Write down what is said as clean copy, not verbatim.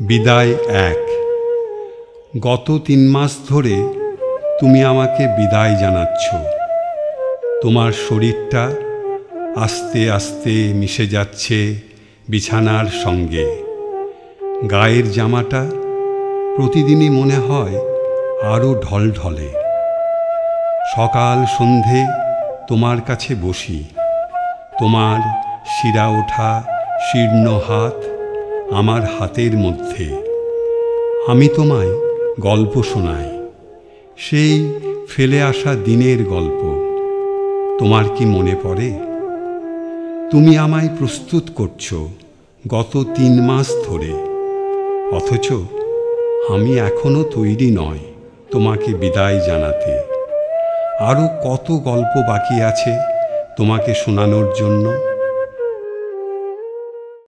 বিদায় এক। গত 3 মাস ধরে তুমি আমাকে বিদায় জানাচ্ছ। তোমার শরীরটা আস্তে আস্তে মিশে যাচ্ছে বিছানার সঙ্গে। গায়ের জামাটা প্রতিদিনই মনে হয় আরও ঢলঢলে। সকাল সন্ধে তোমার কাছে বসি, তোমার শিরা ওঠা শীর্ণ হাত আমার হাতের মধ্যে। আমি তোমায় গল্প শোনাই, সেই ফেলে আসা দিনের গল্প। তোমার কি মনে পড়ে? তুমি আমায় প্রস্তুত করছো গত 3 মাস ধরে, অথচ আমি এখনো তৈরি নয় তোমাকে বিদায় জানাতে। আরও কত গল্প বাকি আছে তোমাকে শোনানোর জন্য।